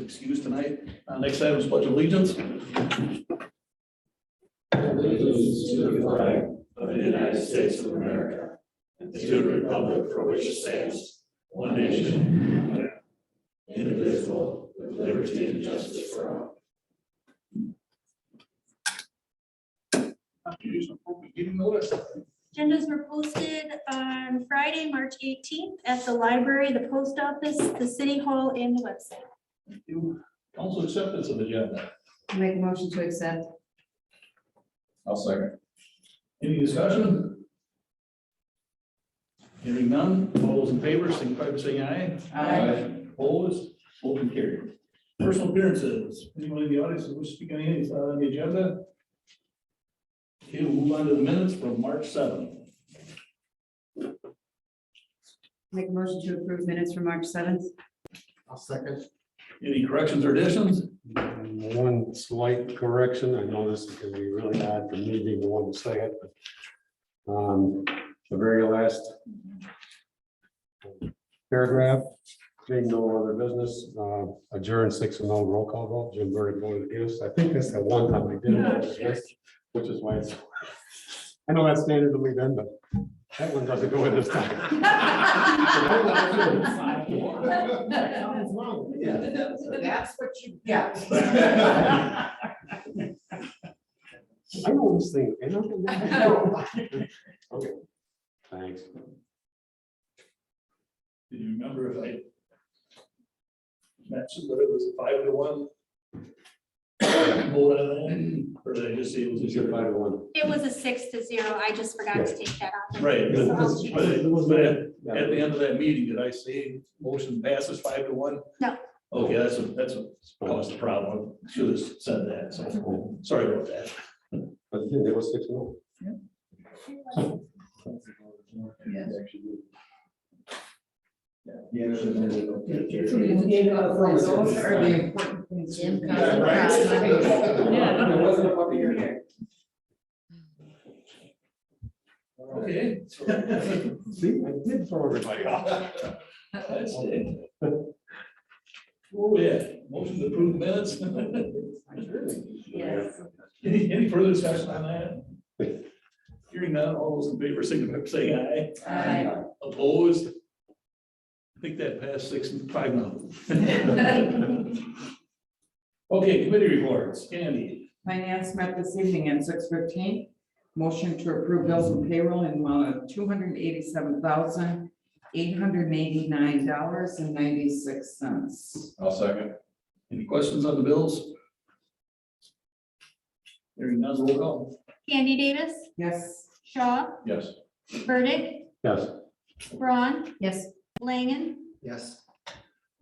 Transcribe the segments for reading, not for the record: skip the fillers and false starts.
excused tonight. Next item is pledge of allegiance. Allegiance to the flag of the United States of America and to the republic for which it stands, one nation, indivisible, with liberty and justice for all. Meeting notice. Agendas were posted on Friday, March 18th at the library, the post office, the city hall, and the website. Thank you. Council acceptance of agenda. Make a motion to accept. I'll second. Any discussion? Hearing none, all those in favor, signify by saying aye. Aye. Opposed, motion carried. Personal appearances, anyone in the audience who wish to speak on anything that's not on the agenda? Okay, we'll move on to the minutes from March 7th. Make a motion to approve minutes for March 7th. I'll second. Any corrections or additions? One slight correction, I know this is gonna be really odd for me being the one to say it, but the very last paragraph, being no other business, adjourn 6-0 roll call vote, Jim Burdick voted against. I think that's the one time I did vote against, which is why it's, I know that's standard to me then, but that one doesn't go in this time. That's what you get. I know this thing. I know. Okay, thanks. Did you remember if I mentioned that it was a 5-1? Vote on that, or did I just say it was a It's your 5-1? It was a 6-0. I just forgot to take that out. Right, So I'll but change but it. at the end of that meeting, did I say motion passes 5-1? No. Okay, that's what caused the problem. Should have said that, so sorry about that. But it was 6-0. Jim Yeah, right. Yeah. It wasn't a public hearing. Okay. See, I did throw everybody off. That's it. Oh, yeah, motion to approve minutes. Yes. Any further discussion on that? Hearing none, all those in favor, signify by saying aye. Aye. Opposed? I think that passed 6-5 now. Okay, committee reports, Candy. Finance met this evening at 6:15. Motion to approve bills and payroll in the amount of $287,889.96. I'll second. Any questions on the bills? Hearing none, roll call. Candy Davis, Yes. Shaw, Yes. Burdick, Yes. Braun, Yes. Langen, Yes.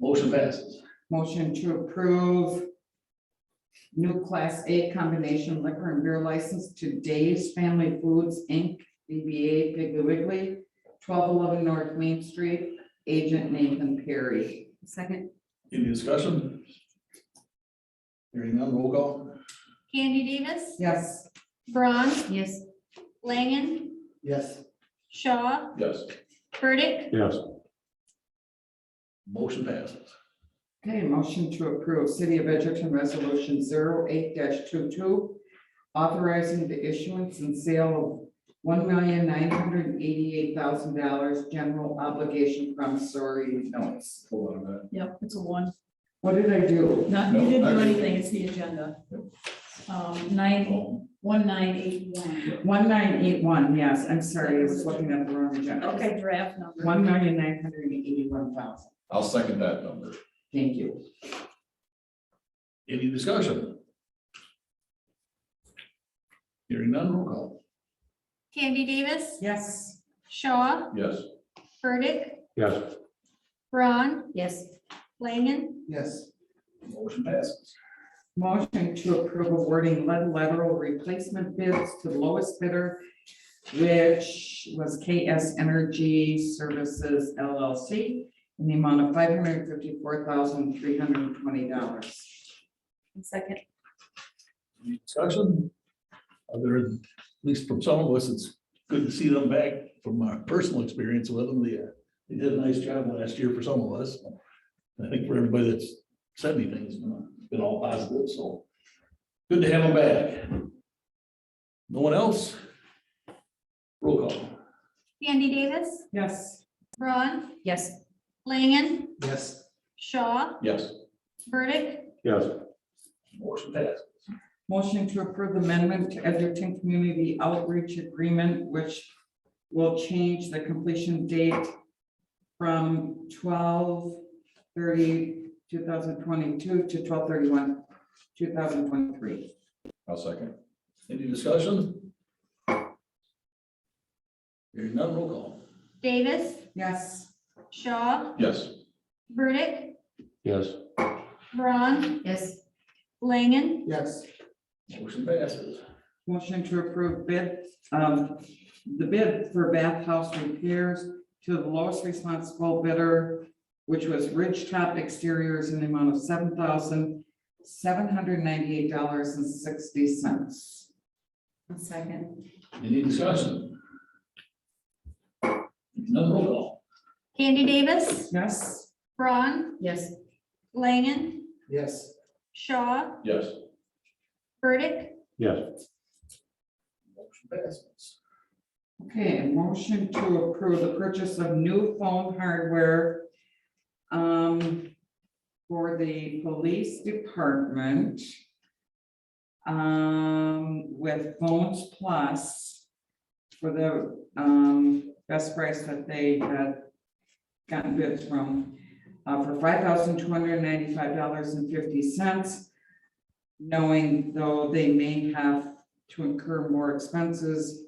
Motion passes. Motion to approve new Class A combination liquor and beer license to Dave's Family Foods, Inc., DBA Piggly Wiggly, 1211 North Main Street, agent Nathan Perry. Second. Any discussion? Hearing none, roll call. Candy Davis, Yes. Braun, Yes. Langen, Yes. Shaw, Yes. Burdick, Yes. Motion passes. Okay, motion to approve City of Edgerton Resolution 08-22, authorizing the issuance and sale of $1,988,000 general obligation promissory notes. Hold on a minute. Yep, it's a one. What did I do? Not, No, you didn't do actually- anything, it's the agenda. 1981. 1981, yes, I'm sorry, I was looking at the wrong agenda. Okay, draft number. 1,981,000. I'll second that number. Thank you. Any discussion? Hearing none, roll call. Candy Davis, Yes. Shaw, Yes. Burdick, Yes. Braun, Yes. Langen, Yes. Motion passes. Motion to approve awarding lead lateral replacement bids to the lowest bidder, which was KS Energy Services LLC, in the amount of $554,320. Second. Any discussion? Other, at least from some of us, it's good to see them back from our personal experience with them. They did a nice job last year for some of us. I think for everybody that's said anything. It's been all positive, so good to have them back. No one else? Roll call. Andy Davis, Yes. Braun, Yes. Langen, Yes. Shaw, Yes. Burdick, Yes. Motion passed. Motion to approve amendment to Edgerton Community Outreach Agreement, which will change the completion date from 12/30/2022 to 12/31/2023. I'll second. Any discussion? Hearing none, roll call. Davis, Yes. Shaw, Yes. Burdick, Yes. Braun, Yes. Langen, Yes. Motion passes. Motion to approve the bid for bathhouse repairs to the lowest responsible bidder, which was Ridge Top Exteriors in the amount of $7,798.60. Second. Any discussion? None, roll call. Andy Davis, Yes. Braun, Yes. Langen, Yes. Shaw, Yes. Burdick, Yes. Motion passes. Okay, a motion to approve the purchase of new phone hardware for the police department with Phones Plus for the best price that they had gotten bids from for $5,295.50. Knowing though they may have to incur more expenses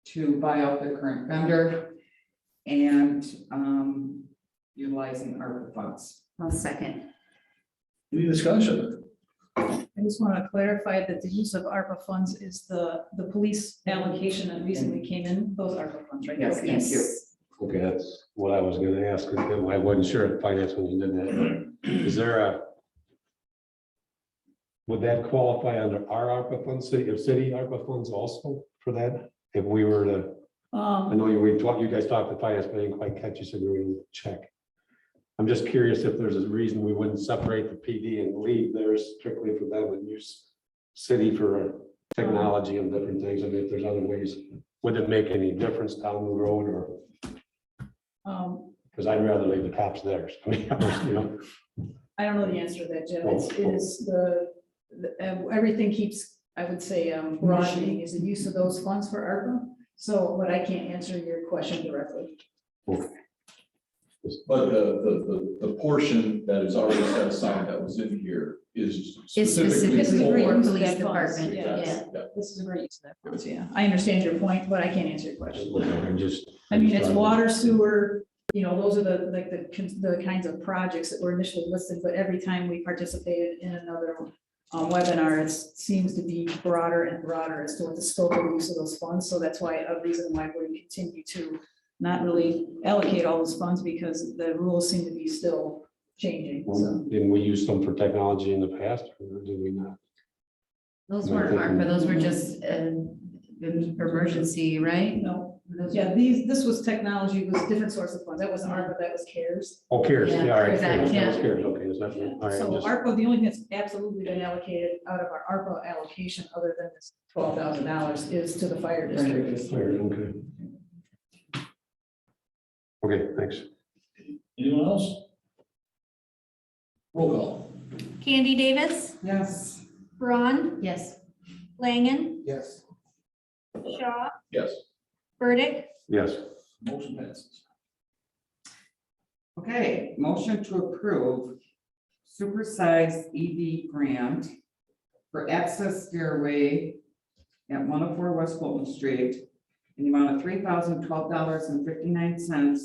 to buy out the current vendor and utilizing ARPA funds. I'll second. Any discussion? I just want to clarify that the use of ARPA funds is the police allocation that recently came in, those ARPA funds, right? Yes, Okay. thank you. Okay, that's what I was gonna ask. I wasn't sure at finance when you did that. Is there would that qualify under our ARPA funds, city ARPA funds also for that? If we were to, I know you guys talked to finance, but I didn't quite catch you, said we were gonna check. I'm just curious if there's a reason we wouldn't separate the PD and leave theirs strictly for them and use city for technology and different things. I mean, if there's other ways, would it make any difference down the road or? Because I'd rather leave the cops theirs. I mean, you know. I don't know the answer to that, Jim. It is everything keeps, I would say, broadening is the use of those funds for ARPA. So, but I can't answer your question directly. But the portion that is already set aside that was in here is It's specifically specifically for. for police that funds, department, yeah. yeah. This is a great use of that funds, yeah. I understand your point, but I can't answer your question. I'm just. I mean, it's water, sewer, you know, those are the kinds of projects that were initially listed, but every time we participated in another webinar, it seems to be broader and broader as to what the scope of the use of those funds. So that's why a reason why we continue to not really allocate all those funds, because the rules seem to be still changing, so. Didn't we use some for technology in the past or did we not? Those weren't ARPA, those were just emergency, right? No, Those yeah, this was technology, was a different source of funds. That wasn't ARPA, that was CARES. Oh, CARES, Yeah, yeah, all right. exactly, CARES, yeah. CARES, okay, is that, all right, So just, ARPA, the only thing that's absolutely been allocated out of our ARPA allocation, other than this $12,000, is to the fire district. okay. Okay, thanks. Anyone else? Roll call. Candy Davis, Yes. Braun, Yes. Langen, Yes. Shaw, Yes. Burdick, Yes, Motion passes. Okay, motion to approve supersized EV grant for access stairway at 104 West Fulton Street in the amount of $3,012.59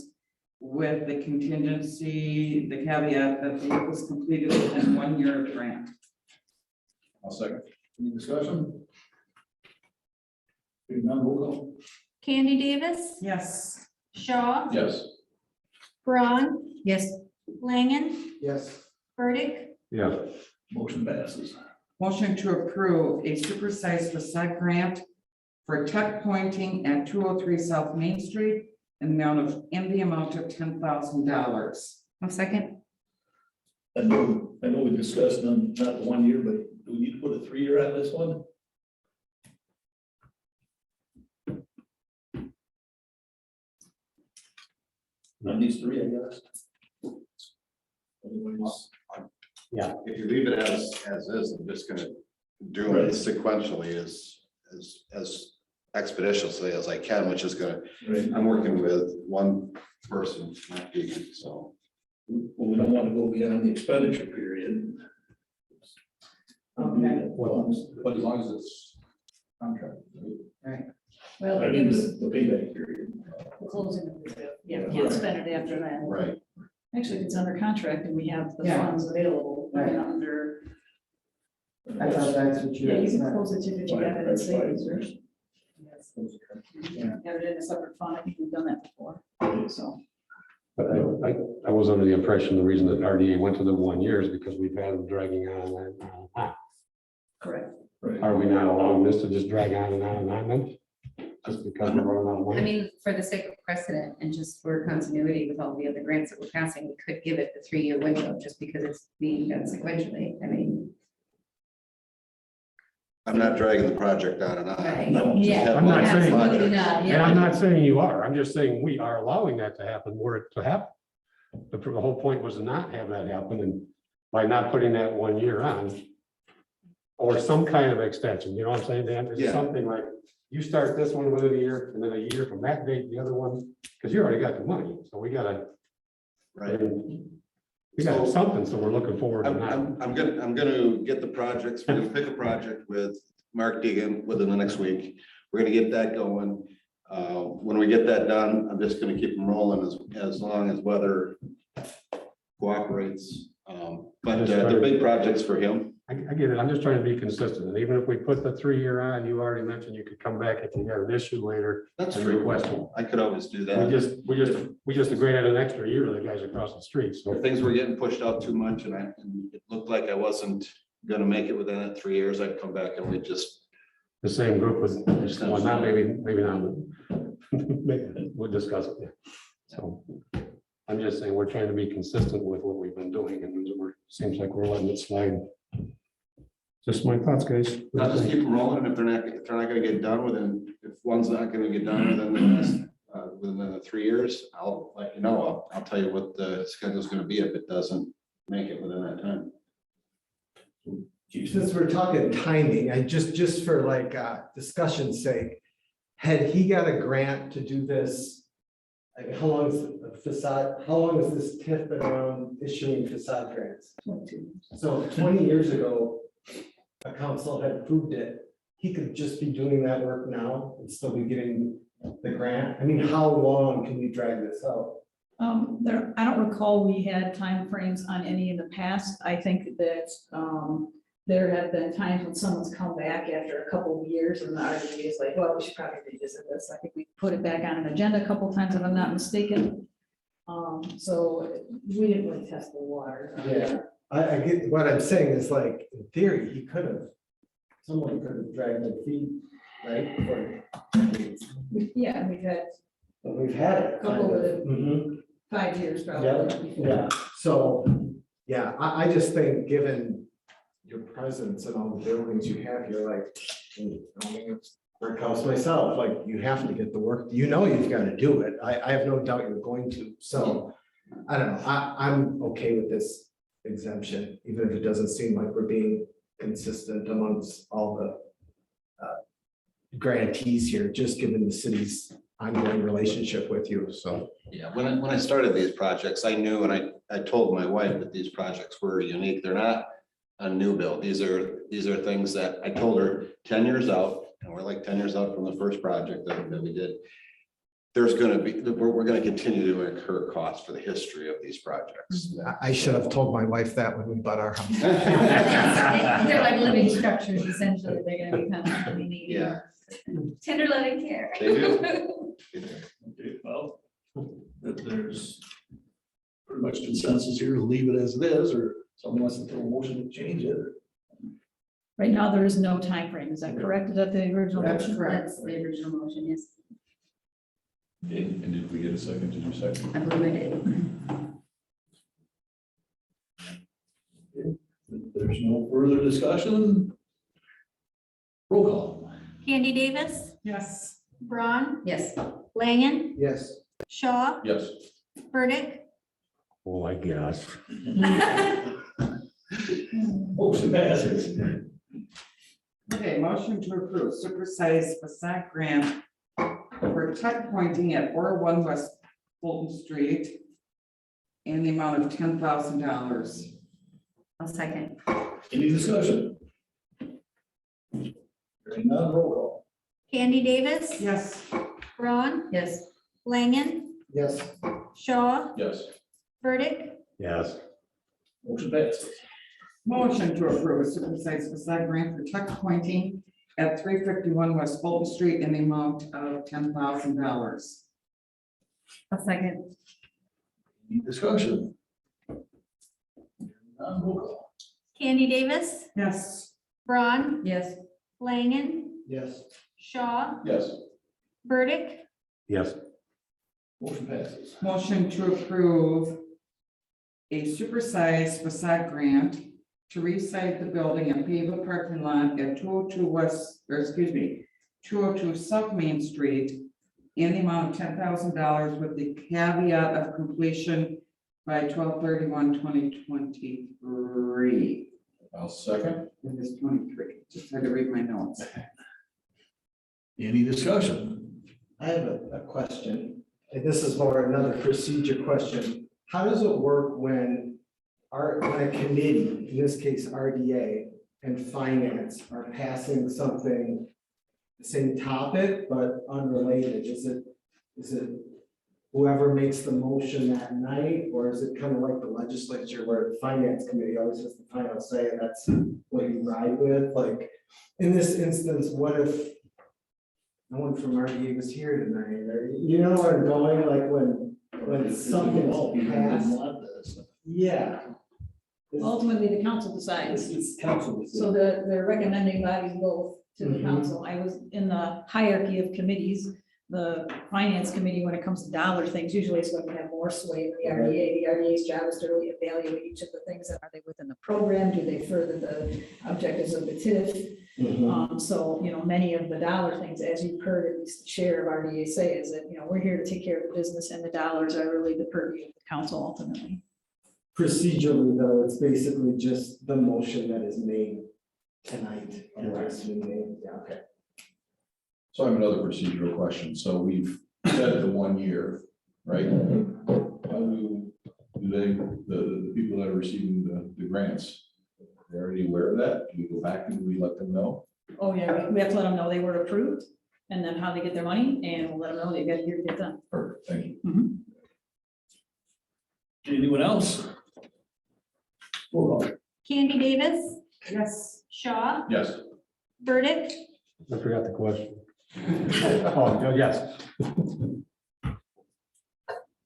with the contingency, the caveat that the work was completed within 1 year of grant. I'll second. Any discussion? Hearing none, roll call. Candy Davis, Yes. Shaw, Yes. Braun, Yes. Langen, Yes. Burdick, yeah, Motion passes. Motion to approve a supersized facade grant for tuck pointing at 203 South Main Street in the amount of $10,000. I'll second. I know we discussed not the 1 year, but do we need to put a 3 year on this one? On these three, I guess. Otherwise, If you leave it as is, I'm just gonna do Right. it sequentially as expeditiously as I can, which is gonna, right, I'm working with one person, not Deegan, so. well, we don't want to go beyond the expenditure period. Okay. But as long as it's contract. Well, I it mean, gives the payback period. the closing of the, yeah, can't spend it after that. Right. Actually, if it's under contract and we have the Yeah. funds available, Right. under, I thought that's what you yeah, had you can said. close it if you have it in savings, right? Yeah. Have it in a separate fund, I think we've done that before, so. But I was under the impression the reason that RDA went to the 1 year is because we've had them dragging on and on. Correct. Right. Are we not allowing this to just drag on and on and on then? Just because we're running out of I money? mean, for the sake of precedent and just for continuity with all the other grants that we're passing, we could give it the 3-year window just because it's being done sequentially. I mean. I'm not dragging the project on and Right. on. No, Just Yeah, have I'm not one saying- project. absolutely not, And yeah. I'm not saying you are, I'm just saying we are allowing that to happen, were it to happen. The whole point was to not have that happen, and by not putting that 1 year on, or some kind of extension, you know what I'm saying, Dan? It's Yeah. something like, you start this one within a year, and then a year from that date, the other one, because you already got the money, so we gotta, Right. we got something, so we're looking forward to that. I'm gonna get the projects, we're gonna pick a project with Mark Deegan within the next week. We're gonna get that going. When we get that done, I'm just gonna keep them rolling as long as weather cooperates. But they're big projects for him. I get it, I'm just trying to be consistent, and even if we put the 3 year on, you already mentioned you could come back if you had an issue later. That's and true. request one. I could always do We that. just agreed on an extra year to the guys across the street, so. If things were getting pushed out too much and it looked like I wasn't gonna make it within that 3 years, I'd come back and we just. The same group would, well, not maybe not, but we'll discuss it. Yeah. So I'm just saying, we're trying to be consistent with what we've been doing, and seems like we're letting it slide. Just my thoughts, guys. I'll just keep them rolling, and if they're not gonna get done within, if one's not gonna get done within the 3 years, I'll let you know. I'll tell you what the schedule's gonna be if it doesn't make it within that time. Since we're talking timing, I just for like discussion's sake, had he got a grant to do this? Like, how long is the facade, how long has this TIF been around issuing facade grants? So 20 years ago, a council had approved it. He could just be doing that work now and still be getting the grant. I mean, how long can we drag this out? I don't recall we had timeframes on any in the past. I think that, there have been times when someone's come back after a couple of years and the RDA is like, well, we should probably revisit this. I think we put it back on an agenda a couple of times, if I'm not mistaken. So we didn't really test the water. Yeah. I get, what I'm saying is like, in theory, he could have, someone could have dragged their feet, right? Yeah, we've had But we've had it. kind Couple of. with it. Mhm. 5 years Yeah, probably. before. yeah, so, yeah, I just think, given your presence and all the buildings you have, you're like, brick house myself, like, you have to get the work, you know, you've got to do it, I have no doubt you're going to, so, I don't know, I'm okay with this exemption, even if it doesn't seem like we're being consistent amongst all the grantees here, just given the city's ongoing relationship with you, so. Yeah, when I started these projects, I knew, and I told my wife that these projects were unique. They're not a new build. These are things that I told her 10 years out, and we're like 10 years out from the first project that we did. There's gonna be, we're gonna continue to incur costs for the history of these projects. I should have told my wife that when we bought our house. They're like living structures, essentially. They're gonna be kind of needy. Yeah. Tender loving care. They do. Okay, well, if there's pretty much consensus here to leave it as it is, or someone wants to throw a motion to change it. Right now, there is no time frame. Is that correct? Is that the original That's motion? correct. That's the original motion, yes. Okay, and did we get a second? Did you second? I believe I did. There's no further discussion. Roll call. Candy Davis, Yes. Braun, Yes. Langen, Yes. Shaw, Yes. Burdick. Oh, I guess. Motion passes. Okay, motion to approve supersized facade grant for tuck pointing at 401 West Fulton Street in the amount of $10,000. I'll second. Any discussion? Hearing none, roll call. Candy Davis, Yes. Braun, Yes. Langen, Yes. Shaw, Yes. Burdick. Yes. Motion passes. Motion to approve a supersized facade grant for tuck pointing at 351 West Fulton Street in the amount of $10,000. I'll second. Any discussion? Hearing none, roll call. Candy Davis, Yes. Braun, Yes. Langen, Yes. Shaw, Yes. Burdick. Yes. Motion passes. Motion to approve a supersized facade grant to reside the building and pave a parking lot at 202 West, or excuse me, 202 South Main Street in the amount of $10,000 with the caveat of completion by 12/31/2023. I'll second. It is 23, just had to read my notes. Any discussion? I have a question, and this is more another procedure question. How does it work when when a committee, in this case RDA and finance, are passing something, the same topic but unrelated? Is it whoever makes the motion that night, or is it kind of like the legislature where the finance committee always has the final say, and that's what you ride with? Like, in this instance, what if no one from RDA was here tonight, or, you know where I'm going, like when something else passed? Yeah. Ultimately, the council decides. It's council. So the recommending bodies both to the Mhm. council. I was in the hierarchy of committees. The finance committee, when it comes to dollar things, usually is going to have more sway than the RDA. The RDA's job is to really evaluate each of the things. Are they within the program? Do they further the objectives of the TIF? So, many of the dollar things, as you've heard, at least the chair of RDA say, is that, we're here to take care of the business, and the dollars are really the purview of the council ultimately. Procedurally, though, it's basically just the motion that is made tonight. Yeah, okay. So I have another procedural question. So we've said the 1 year, right? How do the people that are receiving the grants, they're already aware of that? Do we go back and we let them know? Oh, yeah, we have to let them know they were approved, and then how they get their money, and we'll let them know they've got a year to get done. Perfect, thank you. Anyone else? Roll call. Candy Davis, Yes. Shaw, Yes. Burdick, I forgot the question. Oh, yes.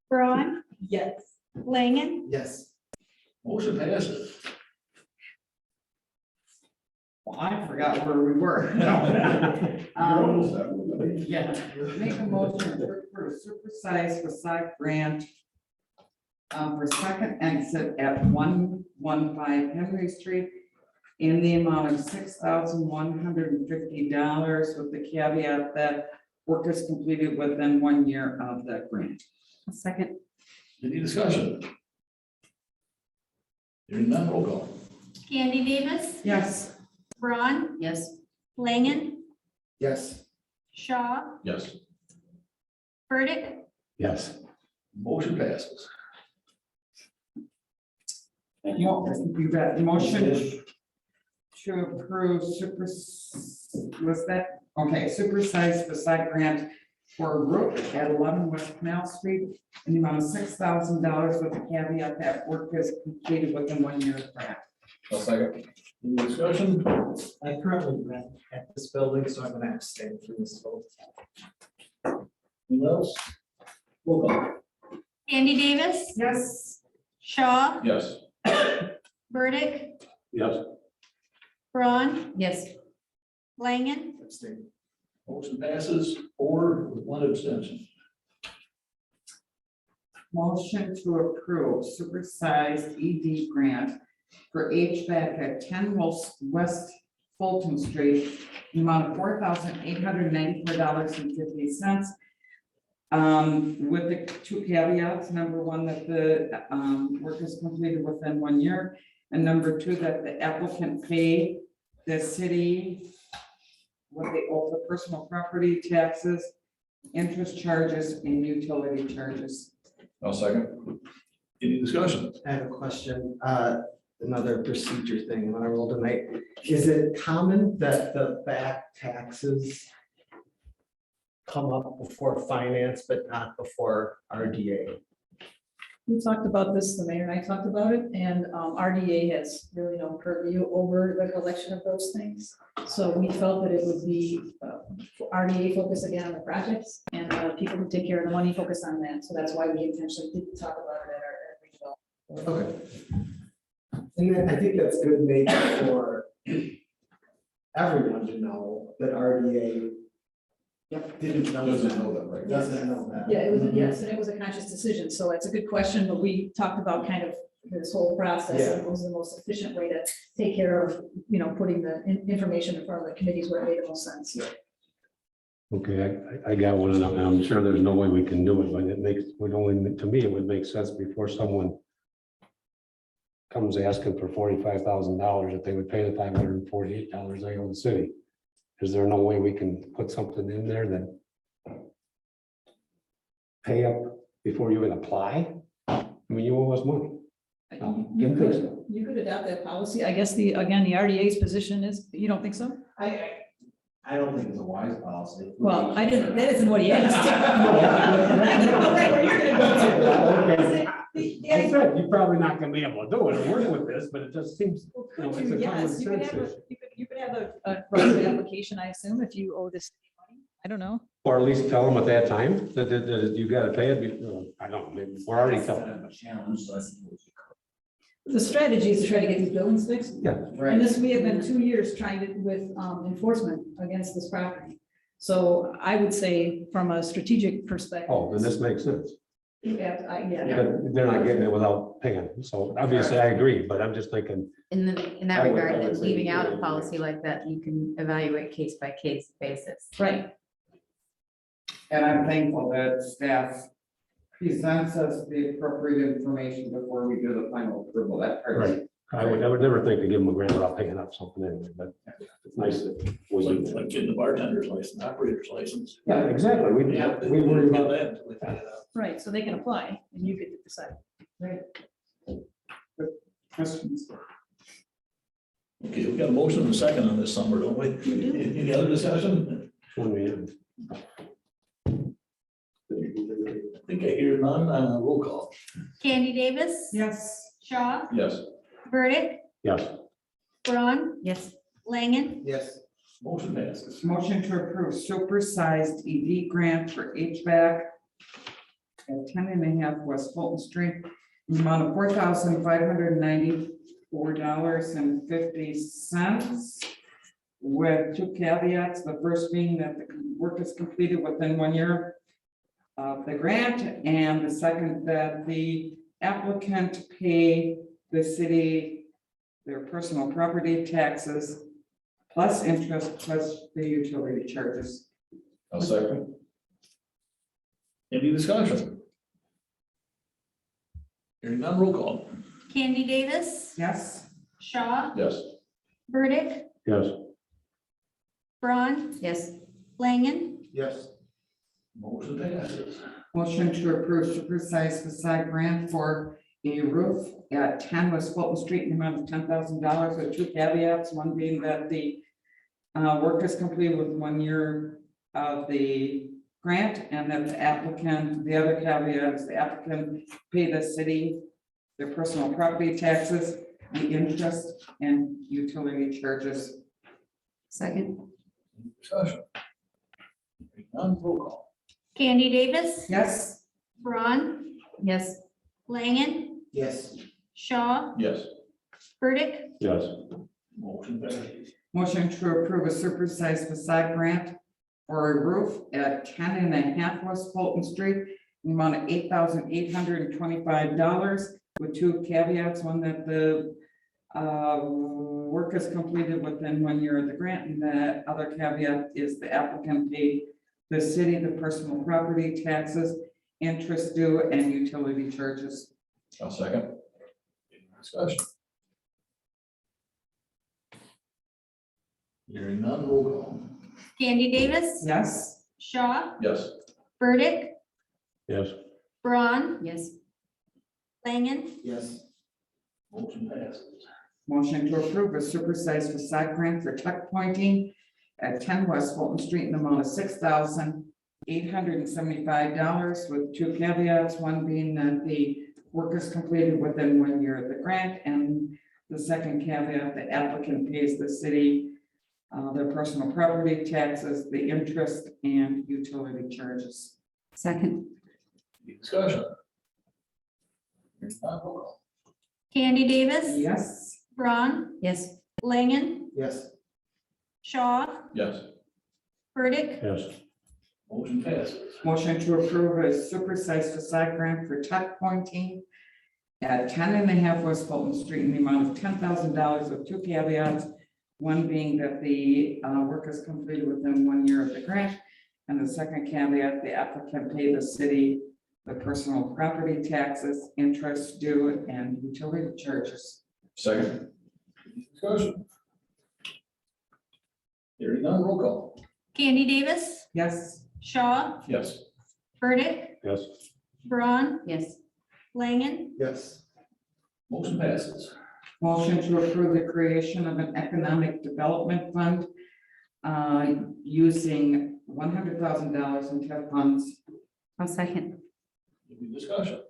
Braun, Yes. Langen, Yes. Motion passes. Well, I forgot where we were. Yeah, make a motion for a supersized facade grant for second exit at 115 Henry Street in the amount of $6,150 with the caveat that work is completed within 1 year of that grant. I'll second. Any discussion? Hearing none, roll call. Candy Davis, Yes. Braun, Yes. Langen, Yes. Shaw, Yes. Burdick. Yes. Motion passes. You got motion to approve was that, okay, supersized facade grant for roof at 11 West Canal Street in the amount of $6,000 with the caveat that work is completed within 1 year of grant. I'll second. Any discussion? I currently rent at this building, so I'm gonna abstain from this vote. Anyone else? Roll call. Candy Davis, Yes. Shaw, Yes. Burdick, Yes. Braun, Yes. Langen, Abstain. Motion passes 4 with 1 abstention. Motion to approve supersized ED grant for HVAC at 10 West Fulton Street, the amount of $4,894.50. With the two caveats, number one, that the work is completed within 1 year, and number two, that the applicant pay the city what they owe for personal property taxes, interest charges, and utility charges. I'll second. Any discussion? I have a question, another procedure thing on our roll tonight. Is it common that the back taxes come up before finance, but not before RDA? We talked about this, the mayor and I talked about it, and RDA has really no purview over the collection of those things. So we felt that it would be RDA focus again on the projects, and people who take care of the money focus on that. So that's why we intentionally didn't talk about it at our regional. Okay. And then I think that's good maybe for everyone to know that RDA didn't know. Doesn't know that, right? Doesn't know that. Yeah, it was, yes, and it was a conscious decision, so that's a good question, but we talked about kind of this whole process, and it was the most efficient way to take care of, putting the information in front of the committees where it made the most sense. Okay, I got one, and I'm sure there's no way we can do it, but it to me, it would make sense before someone comes asking for $45,000, that they would pay the $548 they owe the city. Is there no way we can put something in there that pay up before you even apply? I mean, you owe us money. You could adopt that policy. I guess the RDA's position is, you don't think so? I don't think it's a wise policy. Well, that isn't what he asked. I said, you're probably not gonna be able to do it or work with this, but it just seems, it's a common Yes, you could sense have, issue. you could have a private application, I assume, if you owe this money. I don't know. Or at least tell them at that time that you gotta pay it. I don't know, maybe we're already telling them. A challenge, so I suppose you The strategy is to try to get these buildings fixed. Yeah. could. And this, we have been 2 years trying to, with enforcement against this property. So I would say from a strategic perspective. Oh, then this makes sense. Yeah, They're not getting it without paying. So obviously I agree, but I'm just thinking, In that I would regard, then say leaving out a yeah. policy like that, you can evaluate case by case basis. right. And I'm thankful that staff presents us the appropriate information before we do the final approval. That part. right, I would never think to give them a grant without paying up something anyway, but it's nice that It's we like, do. like getting the bartender's license, operator's license. Yeah, exactly. We worry about that. that until they find it out. Right, so they can apply and you could decide. Right. Questions? Okay, we got a motion and a second on this summer, don't we? Any other discussion? I think I hear none, roll call. Candy Davis. Yes. Shaw, Yes. Burdick, Yes, Braun, Yes, Langen, Yes. Motion passes. Motion to approve supersized ED grant for HVAC at 10.5 West Fulton Street, the amount of $4,594.50. With two caveats, the first being that the work is completed within 1 year of the grant, and the second that the applicant pay the city their personal property taxes plus interest plus the utility charges. I'll second. Any discussion? Hearing none, roll call. Candy Davis, Yes, Shaw, Yes. Burdick, yes, Braun, yes, Langen, Yes. Motion passes. motion to approve supersized facade grant for a roof at 10 West Fulton Street in the amount of $10,000 with two caveats, one being that the work is complete with 1 year of the grant, and that the applicant, the other caveat is the applicant pay the city their personal property taxes, the interest and utility charges. second, Discussion. Hearing none, roll call. Candy Davis, Yes, Braun, yes, Langen, Yes. Shaw, Yes. Burdick, yes, motion passes. motion to approve a supersized facade grant for a roof at 10.5 West Fulton Street, the amount of $8,825 with two caveats, one that the Work is completed within 1 year of the grant, and the other caveat is the applicant paid the city the personal property taxes, interest due, and utility charges. I'll second. Discussion. Hearing none, roll call. Candy Davis, Yes, Shaw, Yes. Burdick, Yes. Braun, Yes, Langen, Yes. Motion passes. motion to approve a supersized facade grant for tuck pointing at 10 West Fulton Street in the amount of $6,875 with two caveats, one being that the work is completed within 1 year of the grant, and the second caveat, the applicant pays the city their personal property taxes, the interest, and utility charges. second, Any discussion? Hearing none, roll call. Candy Davis, Yes, Braun, yes, Langen, Yes. Shaw, Yes. Burdick, Yes. Motion passes. motion to approve a supersized facade grant for tuck pointing at 10.5 West Fulton Street in the amount of $10,000 with two caveats. One being that the work is completed within 1 year of the grant. And the second caveat, the applicant pay the city the personal property taxes, interest due, and utility charges. Second. Any discussion? Hearing none, roll call. Candy Davis, Yes, Shaw, Yes. Burdick, Yes. Braun, yes, Langen, Yes. Motion passes. motion to approve the creation of an economic development fund using $100,000 in TIF funds. I'll second, Any discussion?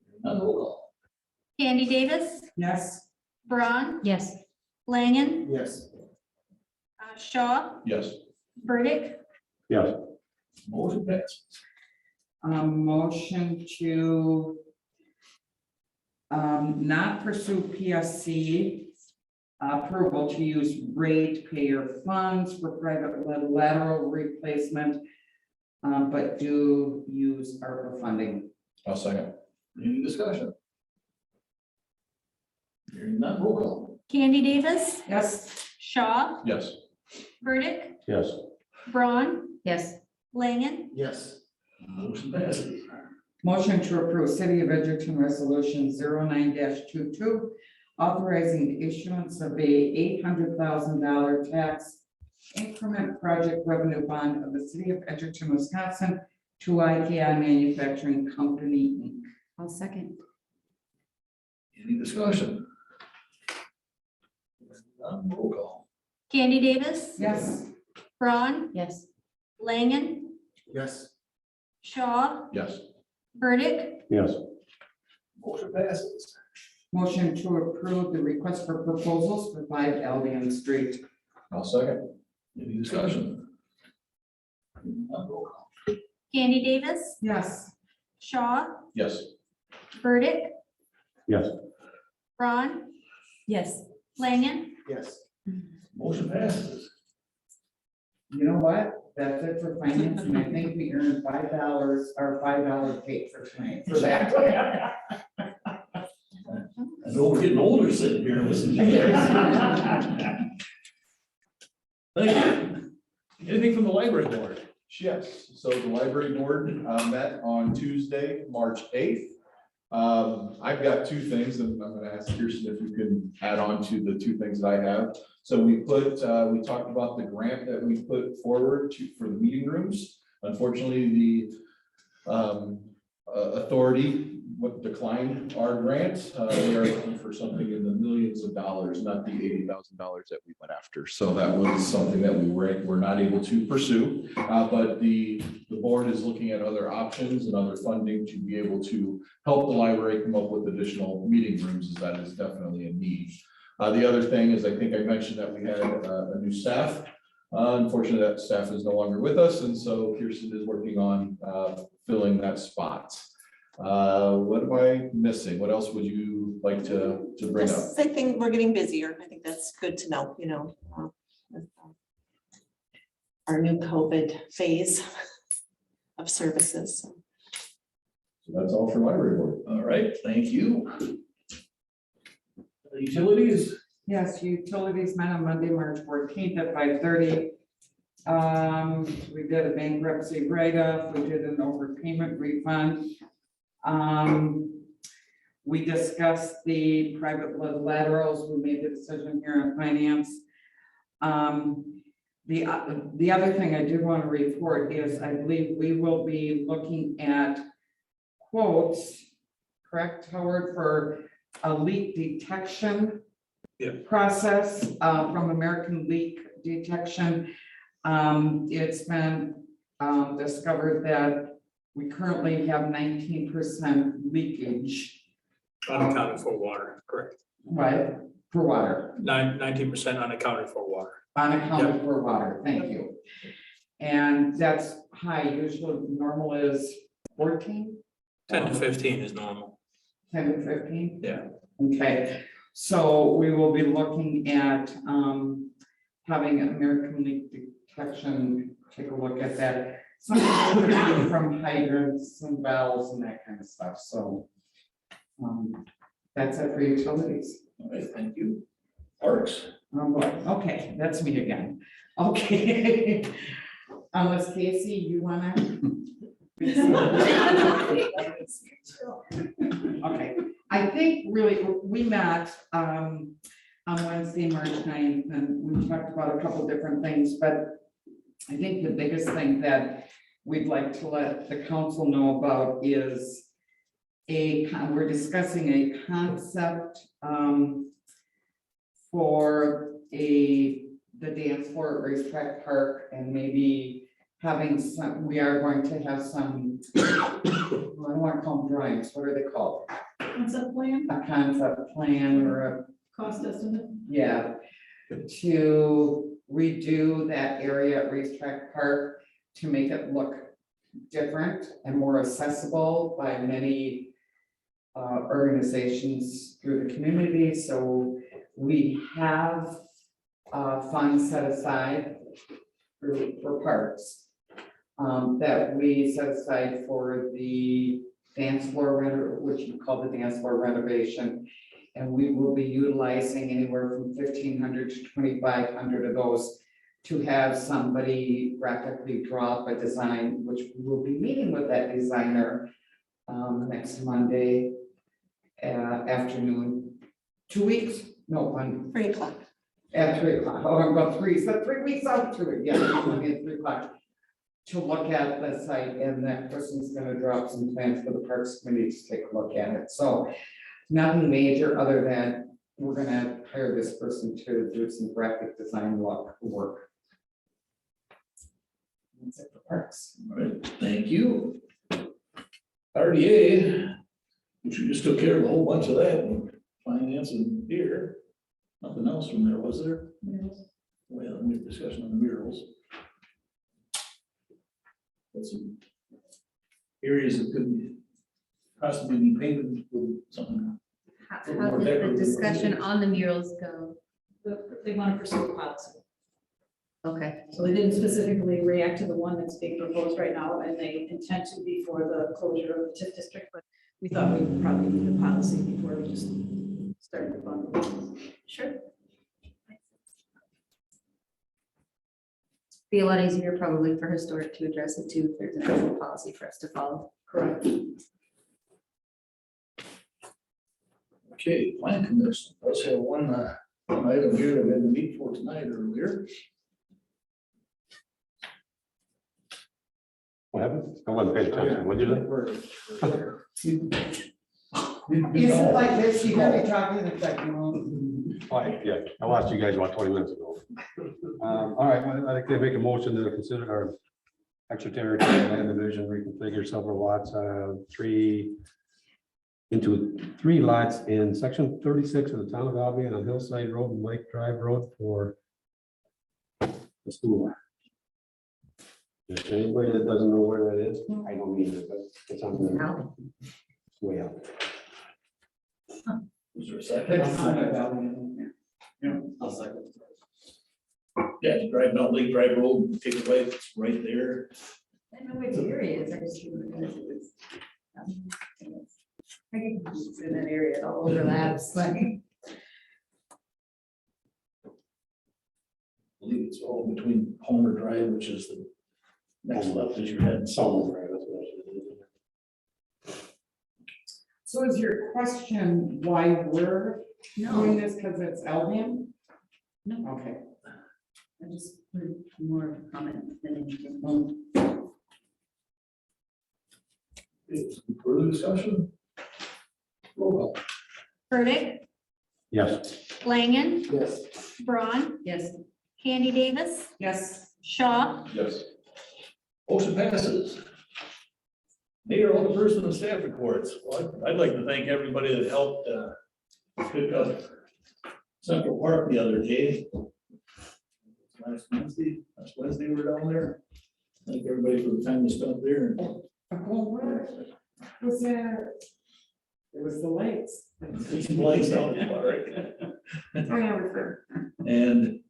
Hearing none, roll call. Candy Davis, Yes, Braun, yes, Langen, Yes. Shaw, Yes. Burdick, Yes. Motion passes. motion to not pursue PSC approval to use ratepayer funds for private lateral replacement, but do use ARPA funding. I'll second. Any discussion? Hearing none, roll call. Candy Davis, Yes, Shaw, Yes. Burdick, Yes. Braun, yes, Langen, Yes. Motion passes. motion to approve City of Edgerton Resolution 09-22, authorizing the issuance of a $800,000 tax increment project revenue bond of the City of Edgerton, Wisconsin to IKI Manufacturing Company, Inc. I'll second, Any discussion? Hearing none, roll call. Candy Davis, Yes, Braun, yes, Langen, Yes. Shaw, Yes. Burdick, Yes. Motion passes. motion to approve the request for proposals for 5 Albion Street. I'll second. Any discussion? Hearing none, roll call. Candy Davis, Yes, Shaw, Yes. Burdick, Yes. Braun, yes, Langen, Yes. Motion passes. you know what? That's it for finance, and I think we earned $5 or $5 cake for tonight for that. I know we're getting older sitting here listening to you. Thank you. Anything from the library board? Yes, so the library board met on Tuesday, March 8th. I've got two things, and I'm gonna ask Kirsten if you can add on to the two things that I have. So we talked about the grant that we put forward for the meeting rooms. Unfortunately, the authority declined our grant. They are looking for something in the millions of dollars, not the $80,000 that we went after. So that was something that we're not able to pursue. But the board is looking at other options and other funding to be able to help the library come up with additional meeting rooms, as that is definitely a need. The other thing is, I think I mentioned that we had a new staff. Unfortunately, that staff is no longer with us, and so Kirsten is working on filling that spot. What am I missing? What else would you like to bring up? I think we're getting busier. I think that's good to know, with, our new COVID phase of services. So that's all for library board. All right, thank you. Utilities, Yes, utilities met on Monday, March 14th at 5:30. We did a bankruptcy write-off, we did an overpayment refund. We discussed the private laterals, we made the decision here on finance. The other thing I did want to report is I believe we will be looking at quotes, correct, Howard, for a leak detection process from American Leak Detection. It's been discovered that we currently have 19% leakage. Unaccounted for water, correct. Right, for water, 19% unaccounted for water. unaccounted for water, thank you. And that's high, usually normal is 14? 10 to 15 is normal. 10 to 15? Yeah. Okay, so we will be looking at having American Leak Detection take a look at that. Something from hydrants and valves and that kind of stuff, so that's it for utilities. all right, thank you. Parks, Oh, boy. Okay, that's me again. Okay. Unless Casey, you wanna? Okay, I think really, we met on Wednesday, March 9th, and we talked about a couple different things, but I think the biggest thing that we'd like to let the council know about is we're discussing a concept for the dance floor at Racetrack Park, and maybe having some, we are going to have some, I don't want to call them drawings, what are they called? Concept plan, A concept plan or a, cost estimate. yeah, to redo that area at Racetrack Park to make it look different and more accessible by many organizations through the community. So we have funds set aside for parks that we set aside for the dance floor which you call the dance floor renovation. And we will be utilizing anywhere from 1,500 to 2,500 of those to have somebody graphically draw up a design, which we will be meeting with that designer next Monday afternoon. 2 weeks? No, one. 3 o'clock. At 3 o'clock. Oh, I'm about 3, so 3 weeks out to it. Yeah, it's gonna be at 3 o'clock. To look at the site, and that person's gonna drop some plans for the Parks Committee to take a look at it. So nothing major other than we're gonna hire this person to do some graphic design work. That's it for parks. all right, thank you. RDA, which we just took care of a whole bunch of that, and finance and beer. Nothing else from there, was there? Well, we had discussion on the murals. That's some areas that could possibly be painted with something. How did the discussion on the murals go? They want to pursue a policy. Okay, So they didn't specifically react to the one that's being proposed right now, and they intend to before the closure of the TIF district, but we thought we would probably need the policy before we just started the fun. Sure. be a lot easier probably for historic to address it too, if there's an actual policy for us to follow. Correct. Okay, plan commission, let's have one item here that we had to meet for tonight earlier. What happened? I wasn't paying attention. What did you say? Is it like this? You gotta be talking in a second. Yeah, I watched you guys about 20 minutes ago. All right, I'd like to make a motion to consider our extraterritorial land division, reconfigure several lots, into three lots in section 36 of the town of Albion on Hillside Road and Lake Drive Road for the school. Is there anybody that doesn't know where that is? I don't either, but it's on the Now, way out. Is there a second? I'll second. Yeah, you drive down Lake Drive Road, take a right, it's right there. I know where the area is, I just didn't realize it was. I get confused in that area, it all overlaps, like. believe it's all between Homer Drive, which is the next left as you're heading south. So is your question why we're doing this, because it's Albion? No. Okay. I just heard more comment than anything. Some further discussion? Roll call. Burdick, Yes. Langen, Yes. Braun, Yes. Candy Davis, Yes. Shaw, Yes. Motion passes. Mayor, Alderperson, and staff reports. Well, I'd like to thank everybody that helped pick up Central Park the other day. Last Wednesday we were down there. Thank everybody for the time they spent there. Was there? It was the lights. There's some lights down the park. Oh, yeah, we're fair. And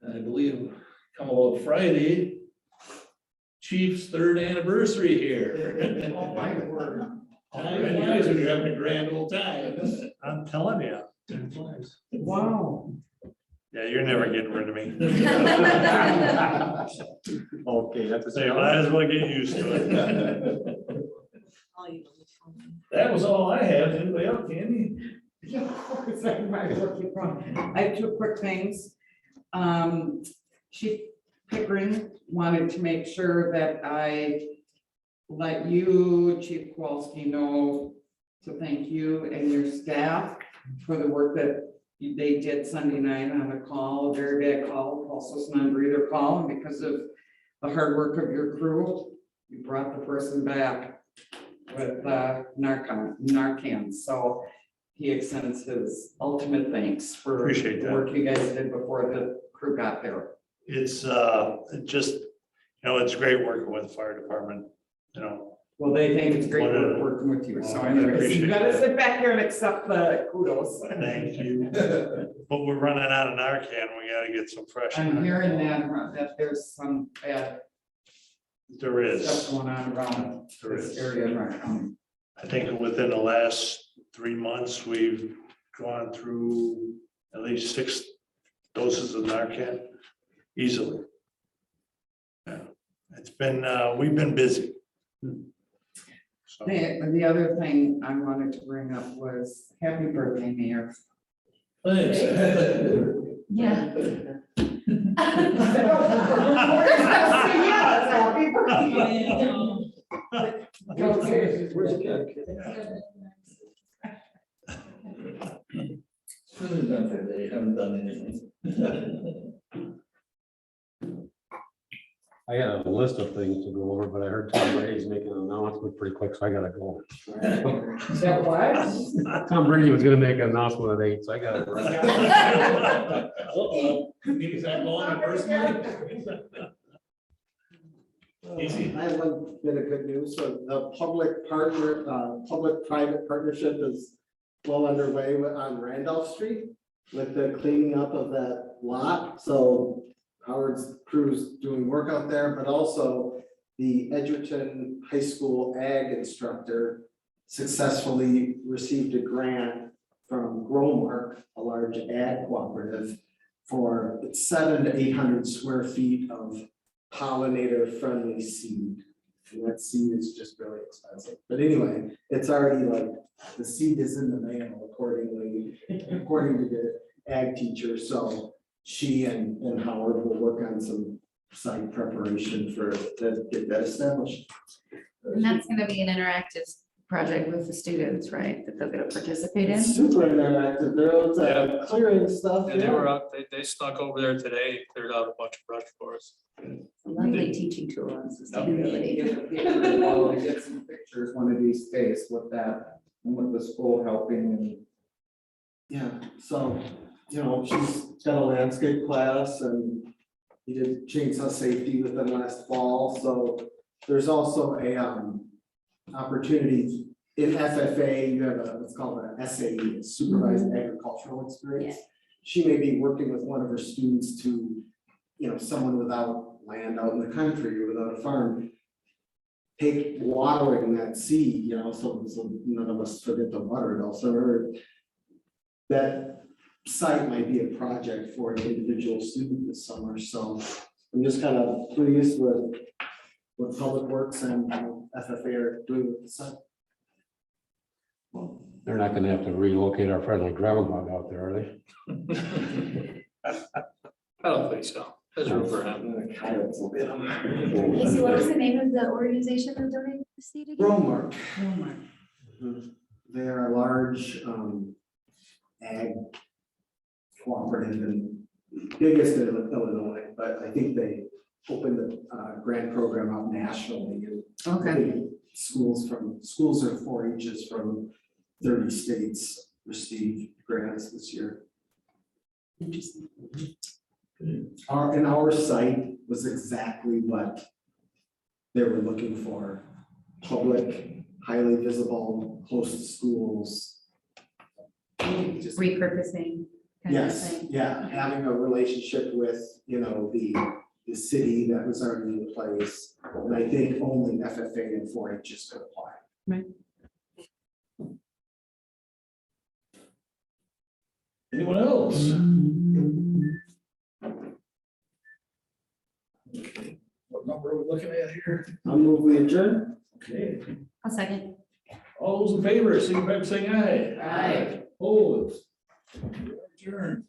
I believe come about Friday, Chief's third anniversary here. Oh, my word. Time flies when you're having a grand old time. I'm telling you. It flies. Wow. Yeah, you're never getting rid of me. Okay, that's So you might as well get used to it. I'll email you. That was all I have. Anybody else, Candy? Yeah, of course, I might as well keep going. I have two quick things. Chief Pickering wanted to make sure that I let you, Chief Kowalski, know to thank you and your staff for the work that they did Sunday night on a call, a very bad call, also non-breather call, and because of the hard work of your crew, you brought the person back with Narcan. So he extends his ultimate thanks for Appreciate the that. work you guys did before the crew got there. It's just, it's great working with the fire department, Well, they think it's great What a- work working with you. So Well, I anyways, appreciate you gotta that. sit back here and accept the kudos. Thank you. But we're running out of Narcan. We gotta get some fresh. I'm hearing that there's some bad There is. stuff going on around There this is. area right now. I think within the last 3 months, we've gone through at least 6 doses of Narcan easily. Yeah, it's been, we've been busy. So, The other thing I wanted to bring up was happy birthday, Mayor. Thanks. Yeah. Yes, happy birthday. Where's the cake? They haven't done anything. I had a list of things to go over, but I heard Tom Brady's making an announcement pretty quick, so I gotta go. Is that what? Tom Brady was gonna make an announcement at 8, so I gotta. Uh-oh. Is that going personally? Easy. I have one bit of good news. So the public-private partnership is well underway on Randolph Street with the cleaning up of that lot. So Howard's crew's doing work out there, but also the Edgerton High School ag instructor successfully received a grant from Growmark, a large ag cooperative, for 700 to 800 square feet of pollinator-friendly seed. And that seed is just really expensive. But anyway, it's already like, the seed is in the mail according to the ag teacher. So she and Howard will work on some site preparation to get that established. And that's gonna be an interactive project with the students, right, that they're gonna participate in? It's super interactive. They're clearing stuff. And they yeah. were up, they snuck over there today, cleared out a bunch of brush for us. It's a lovely teaching tool on sustainability. Well, I get some pictures one of these days with that, and with the school helping and. Yeah, so, she's got a landscape class and he did chainsaw safety with them last fall, so there's also a opportunity in FFA, you have what's called an SAE, supervised agricultural experience. She may be working with one of her students to, someone without land out in the country or without a farm, take watering that seed, so none of us forget to water it all summer. That site might be a project for an individual student this summer, so I'm just kind of pleased with what Public Works and FFA are doing with the site. They're not gonna have to relocate our friendly groundhog out there, are they? I don't think so. There's room for him. Coyotes will get 'em. Casey, what was the name of the organization that donated the seed again? Romark. Walmart. They are a large ag cooperative and biggest in Illinois, but I think they opened the grant program out nationally. And Okay, I think schools or 4-H's from 30 states received grants this year. interesting. Our site was exactly what they were looking for. Public, highly visible, close to schools. Just- Repurposing kind of Yes, thing. yeah, having a relationship with, the city that was already in place. And I think only FFA and 4-H's could apply. Anyone else? Okay, what number are we looking at here? I'll move we adjourn. Okay, I'll second. all those in favor, signify by saying aye. Aye. Opposed? Adjourned.